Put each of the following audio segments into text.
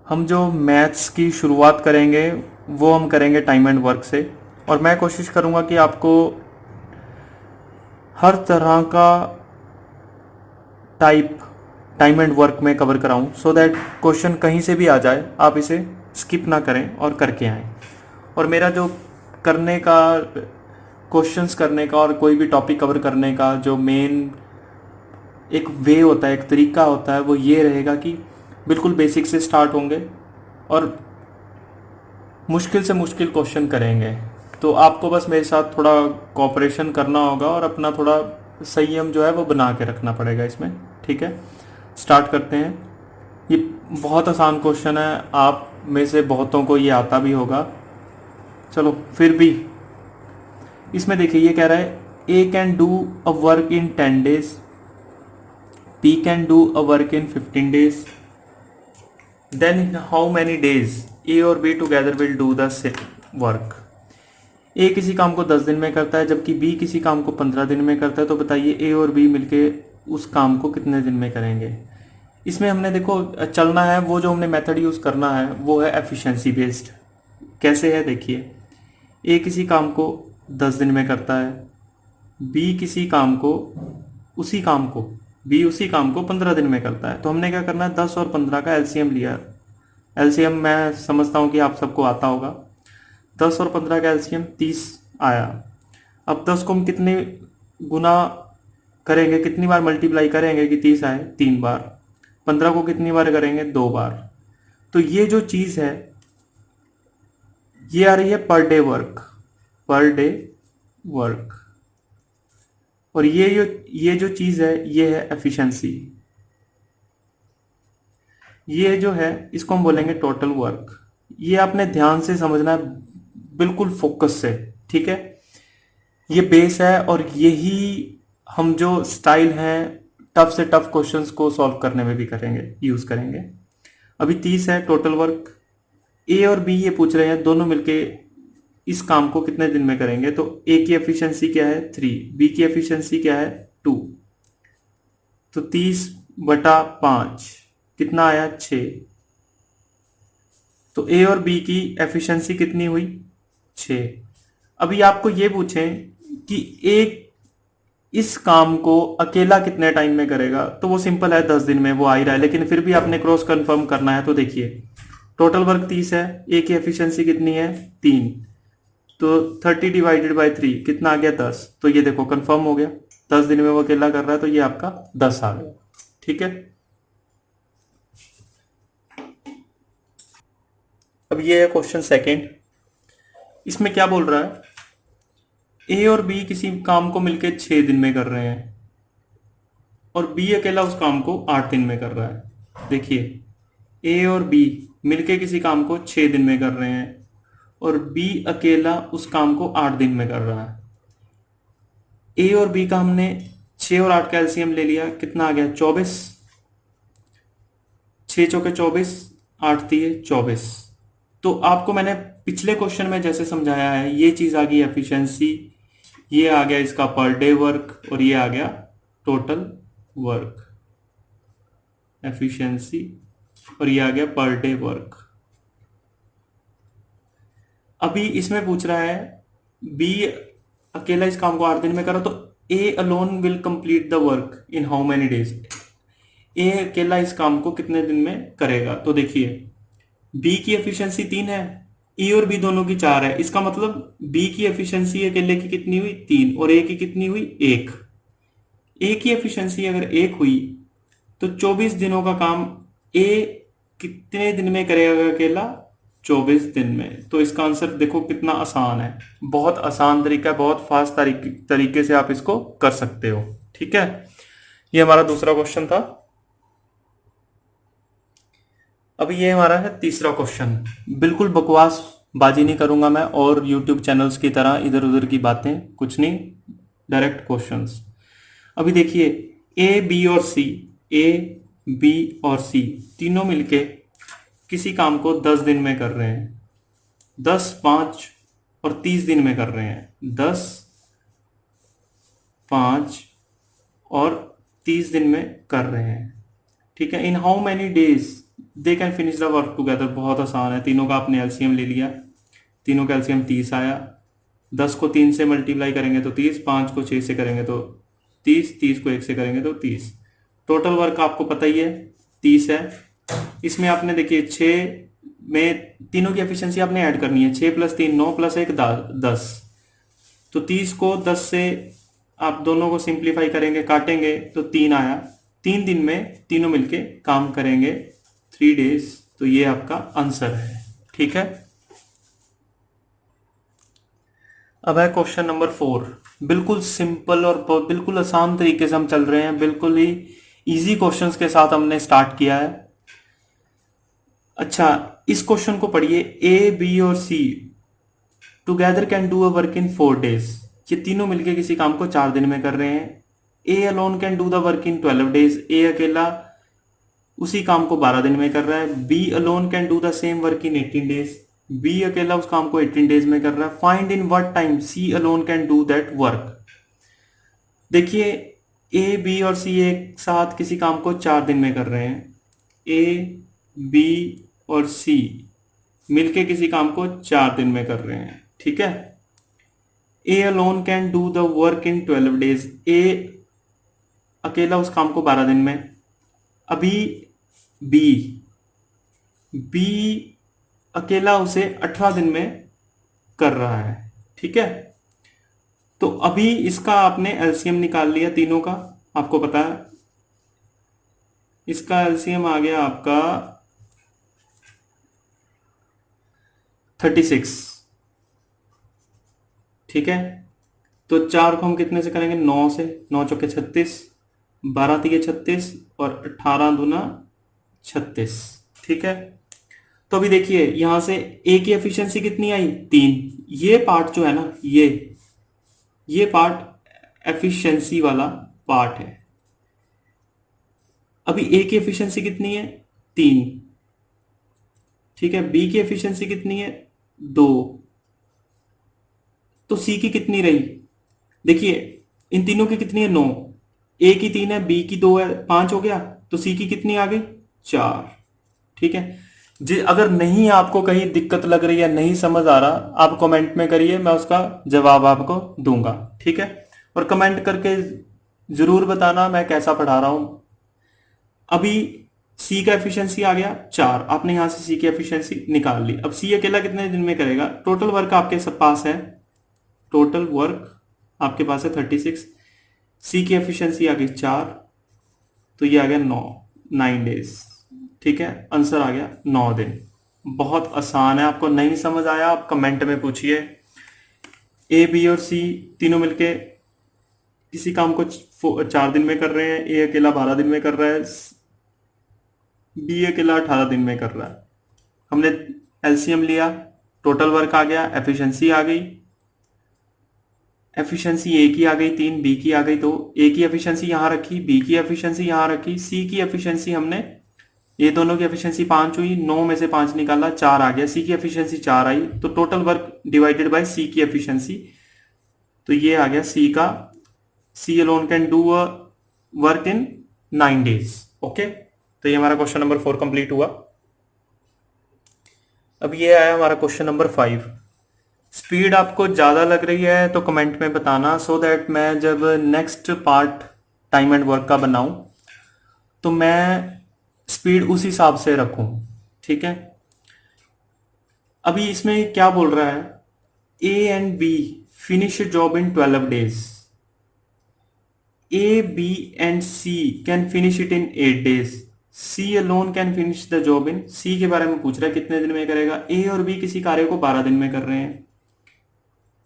हम जो मैथ्स की शुरुआत करेंगे वो हम करेंगे टाइम एंड वर्क से। और मैं कोशिश करूँगा कि आपको हर तरह का टाइप टाइम एंड वर्क में कवर कराऊं, सो दैट क्वेश्चन कहीं से भी आ जाए आप इसे स्किप ना करें और करके आएँ। और मेरा जो करने का, क्वेश्चंस करने का और कोई भी टॉपिक कवर करने का जो मेन एक वे होता है, एक तरीका होता है, वो ये रहेगा कि बिल्कुल बेसिक से स्टार्ट होंगे और मुश्किल से मुश्किल क्वेश्चन करेंगे। तो आपको बस मेरे साथ थोड़ा कोऑपरेशन करना होगा और अपना थोड़ा संयम जो है वो बना के रखना पड़ेगा इसमें। ठीक है, स्टार्ट करते हैं। ये बहुत आसान क्वेश्चन है, आप में से बहुतों को ये आता भी होगा, चलो फिर भी। इसमें देखिए ये कह रहा है A can do a work in 10 days, B can do a work in 15 days, then in how many days A और B together will do the work. A किसी काम को 10 दिन में करता है जबकि बी किसी काम को 15 दिन में करता है, तो बताइए ए और बी मिलके उस काम को कितने दिन में करेंगे। इसमें हमने देखो चलना है, वो जो हमने मेथड यूज़ करना है वो है एफिशिएंसी बेस्ड। कैसे है देखिए, ए किसी काम को 10 दिन में करता है, बी किसी काम को उसी काम को बी उसी काम को 15 दिन में करता है। तो हमने क्या करना है, 10 और 15 का एलसीएम लिया। एलसीएम मैं समझता हूँ कि आप सबको आता होगा। 10 और 15 का एलसीएम 30 आया। अब 10 को हम कितने गुना करेंगे, कितनी बार मल्टीप्लाई करेंगे कि 30 आए, 3 बार। 15 को कितनी बार करेंगे, 2 बार। तो ये जो चीज़ है ये आ रही है per day work, per day work. और ये जो चीज़ है ये है एफिशिएंसी। ये जो है इसको हम बोलेंगे टोटल वर्क। ये आपने ध्यान से समझना है, बिल्कुल फोकस से। ठीक है, ये बेस है और यही हम जो स्टाइल हैं टफ से टफ क्वेश्चंस को सॉल्व करने में भी करेंगे, यूज करेंगे। अभी 30 है टोटल वर्क। ए और बी ये पूछ रहे हैं दोनों मिलके इस काम को कितने दिन में करेंगे। तो ए की एफिशिएंसी क्या है 3, बी की एफिशिएंसी क्या है 2। तो 30/5 कितना आया 6। तो ए और बी की एफिशिएंसी कितनी हुई 6। अभी आपको ये पूछें कि ए इस काम को अकेला कितने टाइम में करेगा, तो वो सिंपल है 10 दिन में, वो आ ही रहा है। लेकिन फिर भी आपने क्रॉस कंफर्म करना है। तो देखिए टोटल वर्क 30 है, ए की एफिशिएंसी कितनी है 3, तो 30/3 कितना आ गया 10। तो ये देखो कंफर्म हो गया, 10 दिन में वो अकेला कर रहा है, तो ये आपका 10 आ गया। ठीक है, अब ये है क्वेश्चन सेकेंड। इसमें क्या बोल रहा है, ए और बी किसी काम को मिलकर 6 दिन में कर रहे हैं और बी अकेला उस काम को 8 दिन में कर रहा है। देखिए ए और बी मिलके किसी काम को 6 दिन में कर रहे हैं और बी अकेला उस काम को 8 दिन में कर रहा है। ए और बी का हमने 6 और 8 का एलसीएम ले लिया, कितना आ गया 24। 6 चौके 24, 8 दिए 24। तो आपको मैंने पिछले क्वेश्चन में जैसे समझाया है, ये चीज आ गई एफिशिएंसी, ये आ गया इसका पर डे वर्क और ये आ गया टोटल वर्क। एफिशिएंसी और ये आ गया पर डे वर्क। अभी इसमें पूछ रहा है बी अकेला इस काम को 8 दिन में करा, तो A alone will complete the work in how many days. A अकेला इस काम को कितने दिन में करेगा। तो देखिए बी की एफिशिएंसी 3 है, ई और बी दोनों की 4 है। इसका मतलब बी की एफिशिएंसी अकेले की कितनी हुई 3 और ए की कितनी हुई 1। ए की एफिशिएंसी अगर 1 हुई तो 24 दिनों का काम ए कितने दिन में करेगा अकेला, 24 दिन में। तो इसका आंसर देखो कितना आसान है, बहुत आसान तरीका है, बहुत फास्ट तरीके से आप इसको कर सकते हो। ठीक है, ये हमारा दूसरा क्वेश्चन था। अब ये हमारा है तीसरा क्वेश्चन। बिल्कुल बकवास बाजी नहीं करूंगा मैं और यूट्यूब चैनल्स की तरह इधर उधर की बातें कुछ नहीं, डायरेक्ट क्वेश्चंस। अभी देखिए ए बी और सी, ए बी और सी तीनों मिलके किसी काम को 10 दिन में कर रहे हैं, 10, 5 और 30 दिन में कर रहे हैं। 10, 5 और 30 दिन में कर रहे हैं। ठीक है, इन how many days they can finish the work together. बहुत आसान है, तीनों का आपने एलसीएम ले लिया, तीनों का एलसीएम 30 आया। 10 को 3 से मल्टीप्लाई करेंगे तो 30, 5 को 6 से करेंगे तो 30, 30 को 1 से करेंगे तो 30। टोटल वर्क आपको पता ही है 30 है। इसमें आपने देखिए 6 में तीनों की एफिशिएंसी आपने ऐड करनी है, 6 + 3 9 + 1 10। तो 30 को 10 से आप दोनों को सिंप्लीफाई करेंगे, काटेंगे तो 3 आया। 3 दिन में तीनों मिलके काम करेंगे, 3 डेज। तो ये आपका आंसर है। ठीक है, अब है क्वेश्चन नंबर 4। बिल्कुल सिंपल और बिल्कुल आसान तरीके से हम चल रहे हैं, बिल्कुल ही इजी क्वेश्चंस के साथ हमने स्टार्ट किया है। अच्छा, इस क्वेश्चन को पढ़िए। ए, बी और C together can do a work in 4 days. ये तीनों मिलके किसी काम को 4 दिन में कर रहे हैं। A alone can do the work in 12 days. A अकेला उसी काम को 12 दिन में कर रहा है। B alone can do the same work in 18 days. B अकेला उस काम को 18 डेज में कर रहा है। Find in what time C alone can do that work. देखिए, ए, बी और सी एक साथ किसी काम को 4 दिन में कर रहे हैं। ए, बी और सी मिलके किसी काम को 4 दिन में कर रहे हैं। ठीक है, A alone can do the work in 12 days. A अकेला उस काम को 12 दिन में। अभी बी अकेला उसे 18 दिन में कर रहा है। ठीक है, तो अभी इसका आपने एलसीएम निकाल लिया तीनों का, आपको पता है इसका एलसीएम आ गया आपका 36। ठीक है, तो 4 को हम कितने से करेंगे? 9 से। 9 चौके 36, 12 तिये 36 और 18 दूना 36। ठीक है, तो अभी देखिए यहां से ए की एफिशिएंसी कितनी आई? 3। ये पार्ट जो है ना, ये पार्ट एफिशिएंसी वाला पार्ट है। अभी ए की एफिशिएंसी कितनी है? 3। ठीक है, बी की एफिशिएंसी कितनी है? 2। तो सी की कितनी रही? देखिए इन तीनों की कितनी है? 9। ए की 3 है, बी की 2 है, 5 हो गया। तो सी की कितनी आ गई? 4। ठीक है जी, अगर नहीं आपको कहीं दिक्कत लग रही है, नहीं समझ आ रहा, आप कमेंट में करिए, मैं उसका जवाब आपको दूंगा। ठीक है, और कमेंट करके जरूर बताना मैं कैसा पढ़ा रहा हूं। अभी सी का एफिशिएंसी आ गया 4, आपने यहां से सी की एफिशिएंसी निकाल ली। अब सी अकेला कितने दिन में करेगा? टोटल वर्क आपके सब पास है, टोटल वर्क आपके पास है 36। सी की एफिशिएंसी आ गई 4, तो ये आ गया 9 डेज। ठीक है, आंसर आ गया 9 दिन। बहुत आसान है, आपको नहीं समझ आया आप कमेंट में पूछिए। ए, बी और सी तीनों मिलके किसी काम को 4 दिन में कर रहे हैं। ए अकेला 12 दिन में कर रहा है, बी अकेला 18 दिन में कर रहा है। हमने एलसीएम लिया, टोटल वर्क आ गया, एफिशिएंसी आ गई। एफिशिएंसी ए की आ गई 3, बी की आ गई 2। ए की एफिशिएंसी यहां रखी, बी की एफिशिएंसी यहां रखी, सी की एफिशिएंसी हमने, ये दोनों की एफिशिएंसी 5 हुई, 9 में से 5 निकाला, 4 आ गया। सी की एफिशिएंसी 4 आई, तो total work divided by C की एफिशिएंसी, तो ये आ गया सी का। C alone can do a work in 9 days. Okay, तो ये हमारा क्वेश्चन नंबर 4 कंप्लीट हुआ। अब ये आया हमारा क्वेश्चन नंबर 5। स्पीड आपको ज़्यादा लग रही है तो कमेंट में बताना, सो दैट मैं जब next part time and work का बनाऊं तो मैं स्पीड उस हिसाब से रखूं। ठीक है, अभी इसमें क्या बोल रहा है? A and B finish job in 12 days. A, B and C can finish it in 8 days. C alone can finish the job in, C के बारे में पूछ रहा है कितने दिन में करेगा। ए और बी किसी कार्य को 12 दिन में कर रहे हैं।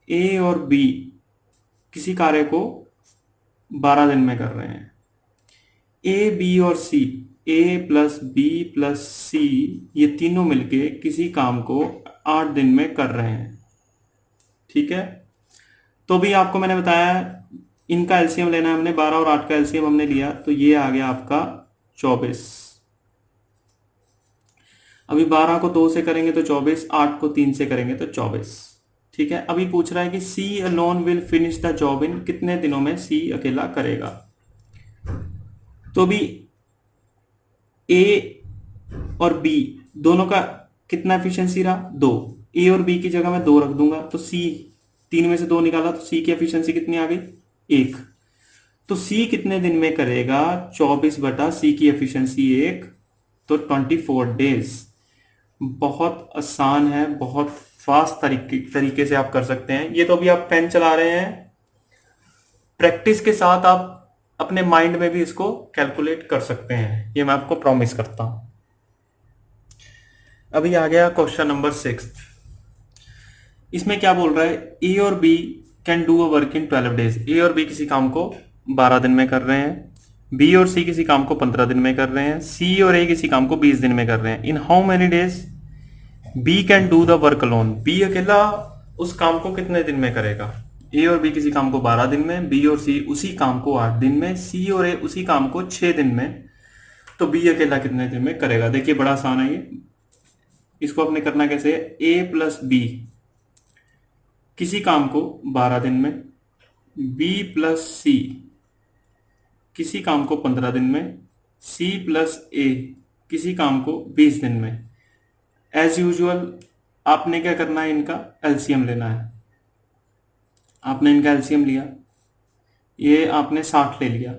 ए और बी किसी कार्य को 12 दिन में कर रहे हैं। ए, बी और सी, ए प्लस बी प्लस सी, ये तीनों मिलके किसी काम को 8 दिन में कर रहे हैं। ठीक है, तो भी आपको मैंने बताया इनका एलसीएम लेना है हमने, 12 और 8 का एलसीएम हमने लिया, तो ये आ गया आपका 24। अभी 12 को 2 से करेंगे तो 24, 8 को 3 से करेंगे तो 24। ठीक है, अभी पूछ रहा है कि C alone will finish the job in, कितने दिनों में सी अकेला करेगा। तो भी ए और बी दोनों का कितना एफिशिएंसी रहा, 2। ए और बी की जगह मैं 2 रख दूंगा, तो सी 3 में से 2 निकाला तो सी की एफिशिएंसी कितनी आ गई, 1। तो सी कितने दिन में करेगा, 24 बटा सी की एफिशिएंसी 1, तो 24 डेज। बहुत आसान है, बहुत फास्ट तरीके से आप कर सकते हैं। ये तो अभी आप पेन चला रहे हैं, प्रैक्टिस के साथ आप अपने माइंड में भी इसको कैलकुलेट कर सकते हैं, ये मैं आपको प्रॉमिस करता हूं। अभी आ गया क्वेश्चन नंबर 6। इसमें क्या बोल रहा है, ए और B can do a work in 12 days. A और बी किसी काम को 12 दिन में कर रहे हैं, बी और सी किसी काम को 15 दिन में कर रहे हैं, सी और ए किसी काम को 20 दिन में कर रहे हैं। In how many days B can do the work alone. B अकेला उस काम को कितने दिन में करेगा। ए और बी किसी काम को 12 दिन में, बी और सी उसी काम को 8 दिन में, सी और ए उसी काम को 6 दिन में, तो बी अकेला कितने दिन में करेगा। देखिए बड़ा आसान है ये। इसको आपने करना कैसे है, ए प्लस बी किसी काम को 12 दिन में, बी प्लस सी किसी काम को 15 दिन में, सी प्लस ए किसी काम को 20 दिन में। एज यूजुअल आपने क्या करना है, इनका एलसीएम लेना है। आपने इनका एलसीएम लिया, ये आपने 60 ले लिया।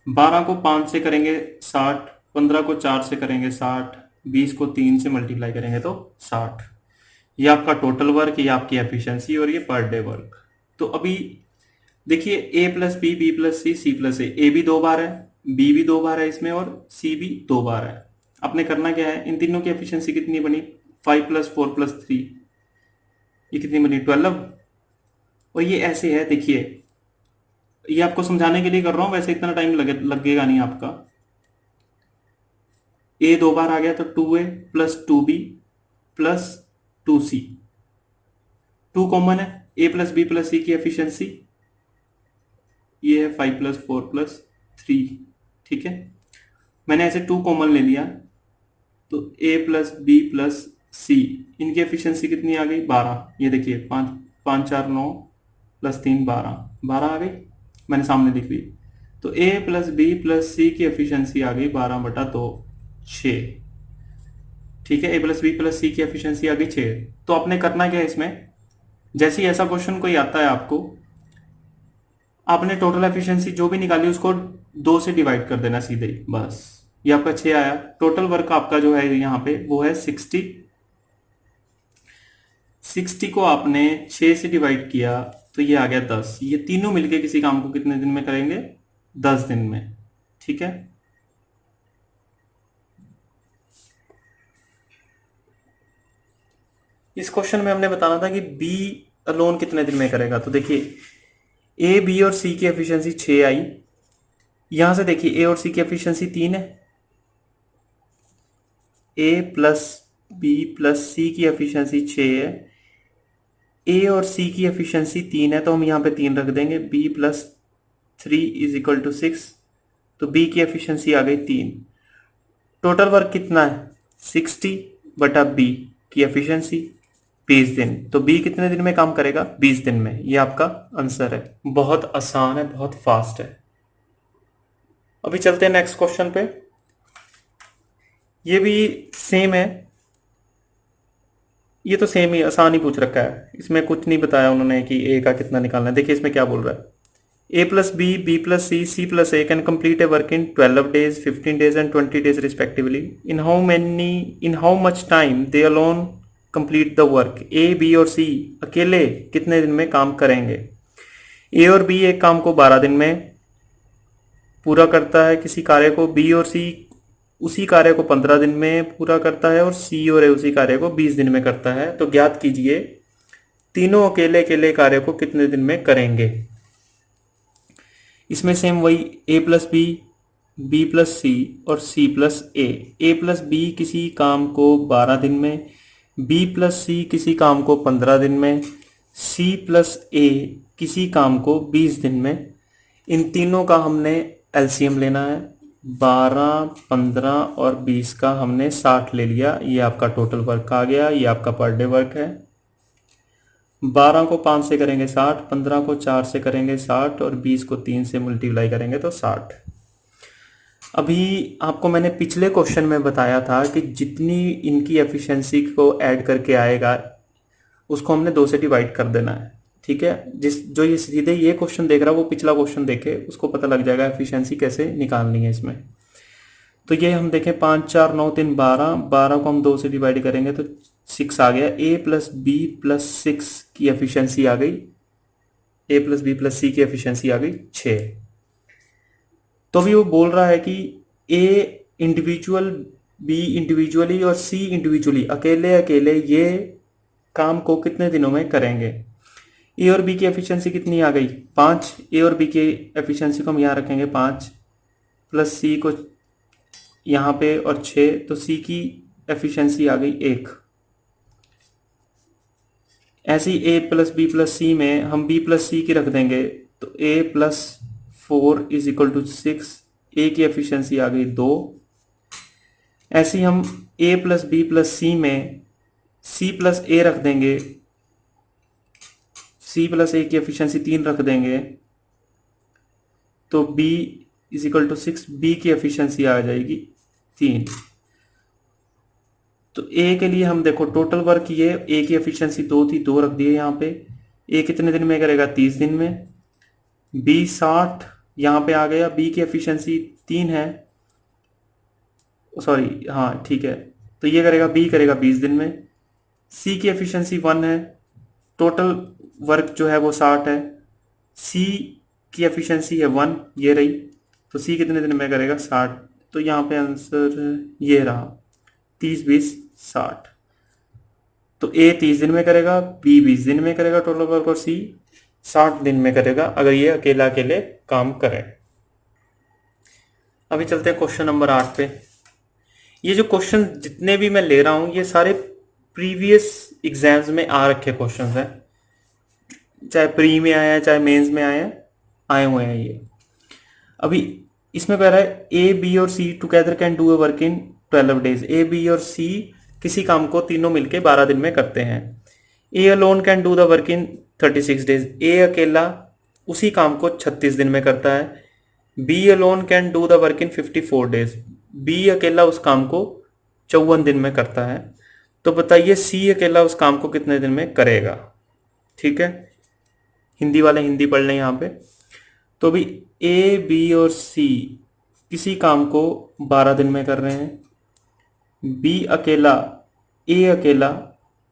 12 को 5 से करेंगे 60, 15 को 4 से करेंगे 60, 20 को 3 से मल्टीप्लाई करेंगे तो 60। ये आपका टोटल वर्क, ये आपकी एफिशिएंसी और ये पर डे वर्क। तो अभी देखिए A plus B plus C plus A भी 2 बार है, बी भी 2 बार है इसमें और सी भी 2 बार है। आपने करना क्या है, इन तीनों की एफिशिएंसी कितनी बनी, 5 प्लस 4 प्लस 3, ये कितनी बनी 12। और ये ऐसे है, देखिए ये आपको समझाने के लिए कर रहा हूं, वैसे इतना टाइम लगेगा नहीं आपका। ए 2 बार आ गया तो 2a plus 2b plus 2c, 2 common है, ए प्लस बी प्लस सी की एफिशिएंसी ये है 5 प्लस 4 प्लस 3। ठीक है, मैंने ऐसे 2 कॉमन ले लिया, तो a प्लस बी प्लस सी इनकी एफिशिएंसी कितनी आ गई, 12। ये देखिए 5 5 4 9 प्लस 3 12 आ गई, मैंने सामने लिख ली। तो a प्लस बी प्लस सी की एफिशिएंसी आ गई 12 बटा 2, 6। ठीक है, a प्लस बी प्लस सी की एफिशिएंसी आ गई 6। तो आपने करना क्या है इसमें, जैसे ही ऐसा क्वेश्चन कोई आता है आपको, आपने टोटल एफिशिएंसी जो भी निकाली उसको 2 से डिवाइड कर देना सीधे ही, बस। ये आपका 6 आया। टोटल वर्क आपका जो है यहाँ पे वो है 60। 60 को आपने 6 से डिवाइड किया तो ये आ गया 10। ये तीनों मिलके किसी काम को कितने दिन में करेंगे, 10 दिन में। ठीक है, इस क्वेश्चन में हमने बताना था कि बी अलोन कितने दिन में करेगा। तो देखिए ए बी और सी की एफिशिएंसी 6 आई, यहां से देखिए ए और सी की एफिशिएंसी 3 है, ए प्लस बी प्लस सी की एफिशिएंसी 6 है, ए और सी की एफिशिएंसी 3 है तो हम यहाँ पे 3 रख देंगे, B plus 3 is equal to 6, तो बी की एफिशिएंसी आ गई 3। टोटल वर्क कितना है, 60 बटा बी की एफिशिएंसी 20 दिन, तो बी कितने दिन में काम करेगा, 20 दिन में। ये आपका आंसर है। बहुत आसान है, बहुत फास्ट है। अभी चलते हैं नेक्स्ट क्वेश्चन पे। ये भी सेम है, ये तो सेम ही आसान ही पूछ रखा है, इसमें कुछ नहीं बताया उन्होंने कि ए का कितना निकालना है। देखिए इसमें क्या बोल रहा है, A plus B plus C plus A can complete a work in 12 days 15 days and 20 days respectively. In how much time they alone complete the work. A B और सी अकेले कितने दिन में काम करेंगे। ए और बी एक काम को 12 दिन में पूरा करता है किसी कार्य को, बी और सी उसी कार्य को 15 दिन में पूरा करता है और सी और ए उसी कार्य को 20 दिन में करता है। तो ज्ञात कीजिए तीनों अकेले अकेले कार्य को कितने दिन में करेंगे। इसमें सेम वही, ए प्लस बी प्लस सी और सी प्लस ए प्लस बी किसी काम को 12 दिन में, बी प्लस सी किसी काम को 15 दिन में, सी प्लस ए किसी काम को 20 दिन में। इन तीनों का हमने एलसीएम लेना है, 12, 15 और 20 का हमने 60 ले लिया। ये आपका टोटल वर्क आ गया, ये आपका पर डे वर्क है। 12 को 5 से करेंगे 60, 15 को 4 से करेंगे 60 और 20 को 3 से मल्टीप्लाई करेंगे तो 60। अभी आपको मैंने पिछले क्वेश्चन में बताया था कि जितनी इनकी एफिशिएंसी को ऐड करके आएगा उसको हमने 2 से डिवाइड कर देना है। ठीक है, जिस जो ये सीधे ये क्वेश्चन देख रहा है वो पिछला क्वेश्चन देखे, उसको पता लग जाएगा एफिशिएंसी कैसे निकालनी है इसमें। तो ये हम देखें 5 4 9 3 12, 12 को हम 2 से डिवाइड करेंगे तो 6 आ गया। ए प्लस बी प्लस 6 की एफिशिएंसी आ गई, ए प्लस बी प्लस सी की एफिशिएंसी आ गई 6। तो भी वो बोल रहा है कि ए इंडिविजुअल, बी इंडिविजुअली और सी इंडिविजुअली अकेले अकेले ये काम को कितने दिनों में करेंगे। ए और बी की एफिशिएंसी कितनी आ गई 5, ए और बी की एफिशिएंसी को हम यहाँ रखेंगे 5 प्लस सी को यहाँ पे और 6, तो सी की एफिशिएंसी आ गई 1। ऐसी ए प्लस बी प्लस सी में हम बी प्लस सी की रख देंगे तो ए प्लस 4 इज इक्वल टू 6, ए की एफिशिएंसी आ गई 2। ऐसे ही हम ए प्लस बी प्लस सी में सी प्लस ए रख देंगे, सी प्लस ए की एफिशिएंसी 3 रख देंगे तो B is equal to 6, B की एफिशिएंसी आ जाएगी 3। तो ए के लिए हम देखो टोटल वर्क ये ए की एफिशिएंसी 2 थी, 2 रख दिए यहाँ पे। ए कितने दिन में करेगा 30 दिन में। बी 60 यहाँ पे आ गया, बी की एफिशिएंसी 3 है, सॉरी हाँ ठीक है, तो ये करेगा बी करेगा 20 दिन में। सी की एफिशिएंसी 1 है, टोटल वर्क जो है वो 60 है, सी की एफिशिएंसी है 1 ये रही, तो सी कितने दिन में करेगा 60। तो यहाँ पे आंसर ये रहा 30 20 60। तो ए 30 दिन में करेगा, बी 20 दिन में करेगा टोटल वर्क, और सी 60 दिन में करेगा अगर ये अकेला अकेले काम करे। अभी चलते हैं क्वेश्चन नंबर 8 पे। ये जो क्वेश्चन जितने भी मैं ले रहा हूं ये सारे प्रीवियस एग्जाम्स में आ रखे क्वेश्चंस हैं, चाहे प्री में आया है चाहे मेंस में आए हुए हैं ये। अभी इसमें कह रहा है ए बी और C together can do a work in 12 days. A B और सी किसी काम को तीनों मिलके 12 दिन में करते हैं। A alone can do the work in 36 days. A अकेला उसी काम को 36 दिन में करता है। B alone can do the work in 54 days. B अकेला उस काम को 54 दिन में करता है। तो बताइए सी अकेला उस काम को कितने दिन में करेगा। ठीक है, हिंदी वाले हिंदी पढ़ लें यहाँ पे। तो भी ए बी और सी किसी काम को 12 दिन में कर रहे हैं। बी अकेला, ए अकेला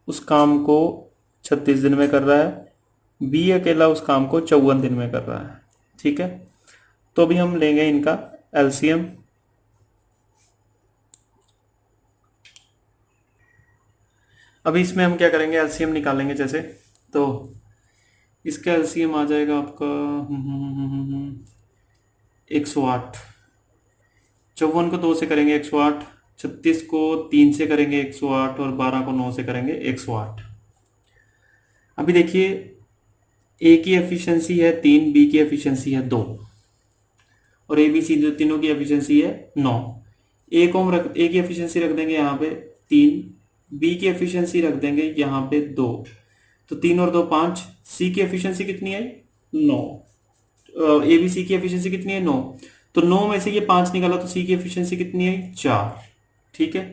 उस काम को 36 दिन में कर रहा है, बी अकेला उस काम को 54 दिन में कर रहा है। ठीक है, तो भी हम लेंगे इनका एलसीएम। अभी इसमें हम क्या करेंगे, एलसीएम निकालेंगे। जैसे तो इसका एलसीएम आ जाएगा आपका 108। 54 को 2 से करेंगे 108, 36 को 3 से करेंगे 108 और 12 को 9 से करेंगे 108। अभी देखिए ए की एफिशिएंसी है 3, बी की एफिशिएंसी है 2 और ए बी सी तीनों की एफिशिएंसी है 9। ए को हम ए की एफिशिएंसी रख देंगे यहाँ पे 3, बी की एफिशिएंसी रख देंगे यहाँ पे 2, तो 3 और 2 5। सी की एफिशिएंसी कितनी है 9, ए बी सी की एफिशिएंसी कितनी है 9, तो 9 में से ये 5 निकाला तो सी की एफिशिएंसी कितनी है 4। ठीक है,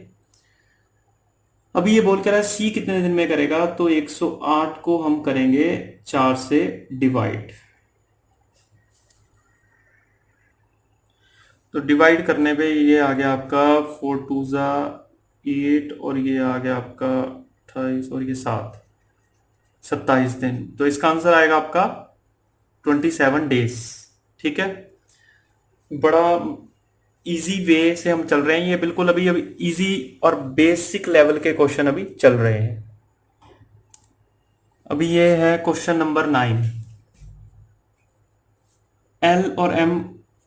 अभी ये बोल कर रहा है सी कितने दिन में करेगा, तो 108 को हम करेंगे 4 से डिवाइड। तो डिवाइड करने पे ये आ गया आपका 4 2 ज़ा 8 और ये आ गया आपका 28 और ये 7, 27 दिन। तो इसका आंसर आएगा आपका 27 डेज। ठीक है, बड़ा इजी वे से हम चल रहे हैं, ये बिल्कुल अभी इजी और बेसिक लेवल के क्वेश्चन अभी चल रहे हैं। अभी ये है क्वेश्चन नंबर 9। एल और एम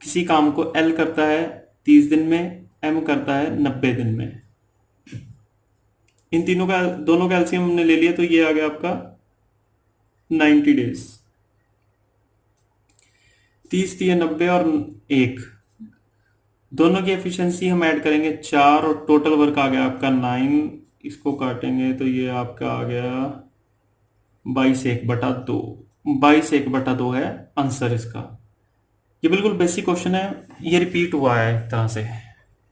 किसी काम को एल करता है 30 दिन में, एम करता है 90 दिन में। इन तीनों का दोनों का एलसीएम हमने ले लिया तो ये आ गया आपका 90 डेज। 30 थी 90 और 1, दोनों की एफिशिएंसी हम ऐड करेंगे 4 और टोटल वर्क आ गया आपका 9। इसको काटेंगे तो ये आपका आ गया 22 1/2। 22 1/2 है आंसर इसका। ये बिल्कुल बेसिक क्वेश्चन है, ये रिपीट हुआ है एक तरह से।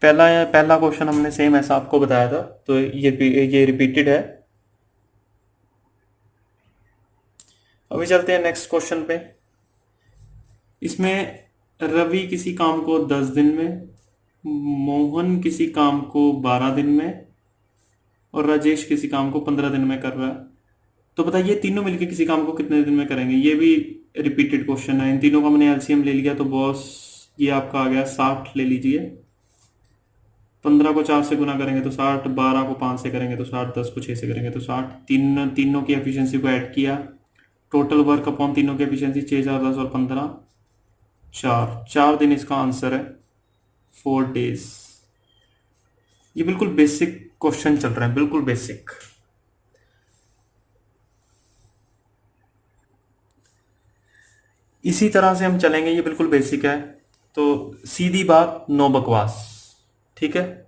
पहला क्वेश्चन हमने सेम ऐसा आपको बताया था, तो ये रिपीटेड है। अभी चलते हैं नेक्स्ट क्वेश्चन पे। इसमें रवि किसी काम को 10 दिन में, मोहन किसी काम को 12 दिन में और राजेश किसी काम को 15 दिन में कर रहा है। तो बताइए तीनों मिलकर किसी काम को कितने दिन में करेंगे। ये भी रिपीटेड क्वेश्चन है। इन तीनों का मैंने एलसीएम ले लिया, तो बॉस ये आपका आ गया 60 ले लीजिए। 15 को 4 से गुना करेंगे तो 60, 12 को 5 से करेंगे तो 60, 10 को 6 से करेंगे तो 60। तीनों की एफिशिएंसी को ऐड किया, टोटल वर्क अपॉन तीनों की एफिशिएंसी 6, 4, 10 और 15, 4 दिन इसका आंसर है, 4 डेज। ये बिल्कुल बेसिक क्वेश्चन चल रहा है, बिल्कुल बेसिक। इसी तरह से हम चलेंगे, ये बिल्कुल बेसिक है। तो सीधी बात, नो बकवास, ठीक है।